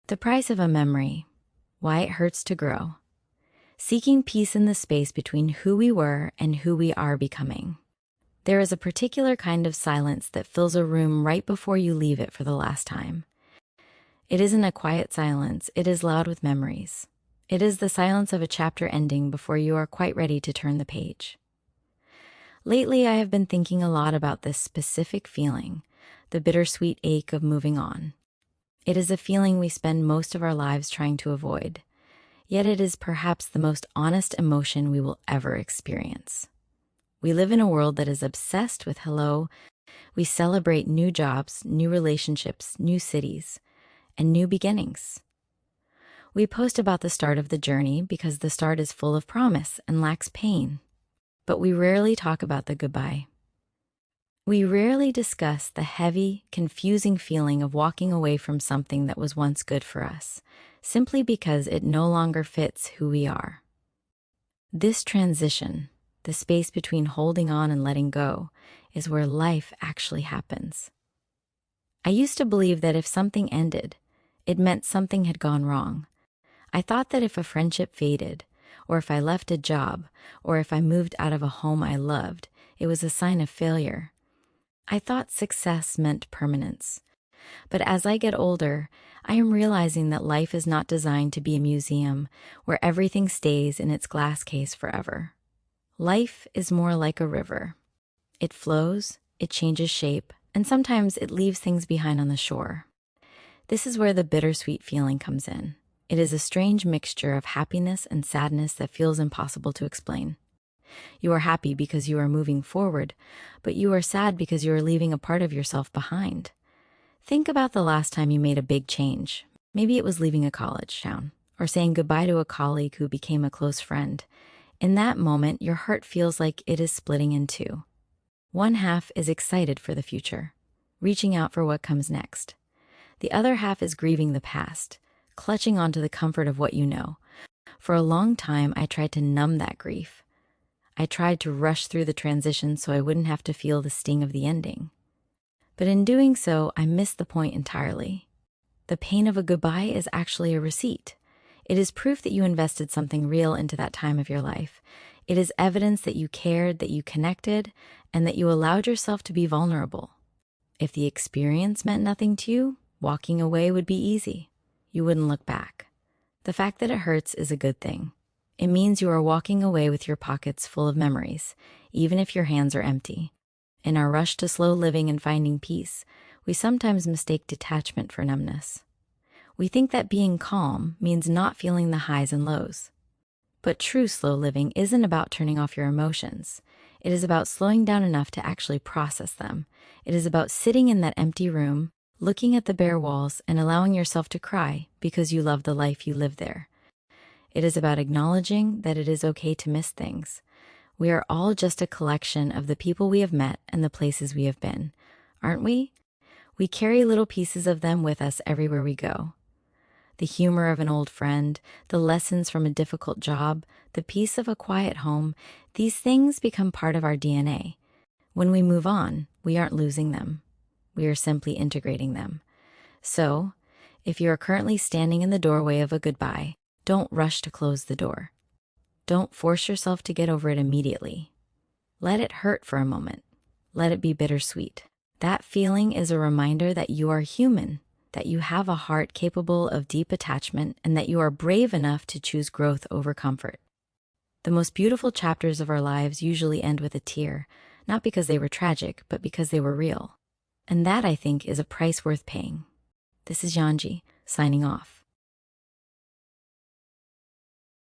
The price of a memory, why it hurts to grow. Seeking peace in the space between who we were and who we are becoming. There is a particular kind of silence that fills a room right before you leave it for the last time. It isn't a quiet silence, it is loud with memories. It is the silence of a chapter ending before you are quite ready to turn the page. Lately, I have been thinking a lot about this specific feeling, the bittersweet ache of moving on. It is a feeling we spend most of our lives trying to avoid, yet it is perhaps the most honest emotion we will ever experience. We live in a world that is obsessed with hello. We celebrate new jobs, new relationships, new cities, and new beginnings. We post about the start of the journey because the start is full of promise and lacks pain. But we rarely talk about the goodbye. We rarely discuss the heavy, confusing feeling of walking away from something that was once good for us, simply because it no longer fits who we are. This transition, the space between holding on and letting go, is where life actually happens. I used to believe that if something ended, it meant something had gone wrong. I thought that if a friendship faded, or if I left a job, or if I moved out of a home I loved, it was a sign of failure. I thought success meant permanence. But as I get older, I am realizing that life is not designed to be a museum where everything stays in its glass case forever. Life is more like a river. It flows, it changes shape, and sometimes it leaves things behind on the shore. This is where the bittersweet feeling comes in. It is a strange mixture of happiness and sadness that feels impossible to explain. You are happy because you are moving forward, but you are sad because you are leaving a part of yourself behind. Think about the last time you made a big change. Maybe it was leaving a college town, or saying goodbye to a colleague who became a close friend. In that moment, your heart feels like it is splitting in two. One half is excited for the future, reaching out for what comes next. The other half is grieving the past, clutching onto the comfort of what you know. For a long time, I tried to numb that grief. I tried to rush through the transition so I wouldn't have to feel the sting of the ending. But in doing so, I missed the point entirely. The pain of a goodbye is actually a receipt. It is proof that you invested something real into that time of your life. It is evidence that you cared, that you connected, and that you allowed yourself to be vulnerable. If the experience meant nothing to you, walking away would be easy. You wouldn't look back. The fact that it hurts is a good thing. It means you are walking away with your pockets full of memories, even if your hands are empty. In our rush to slow living and finding peace, we sometimes mistake detachment for numbness. We think that being calm means not feeling the highs and lows. But true slow living isn't about turning off your emotions. It is about slowing down enough to actually process them. It is about sitting in that empty room, looking at the bare walls, and allowing yourself to cry because you love the life you live there. It is about acknowledging that it is okay to miss things. We are all just a collection of the people we have met and the places we have been, aren't we? We carry little pieces of them with us everywhere we go. The humor of an old friend, the lessons from a difficult job, the peace of a quiet home, these things become part of our DNA. When we move on, we aren't losing them. We are simply integrating them. So, if you are currently standing in the doorway of a goodbye, don't rush to close the door. Don't force yourself to get over it immediately. Let it hurt for a moment. Let it be bittersweet. That feeling is a reminder that you are human, that you have a heart capable of deep attachment, and that you are brave enough to choose growth over comfort. The most beautiful chapters of our lives usually end with a tear, not because they were tragic, but because they were real. And that, I think, is a price worth paying. This is Yanji, signing off.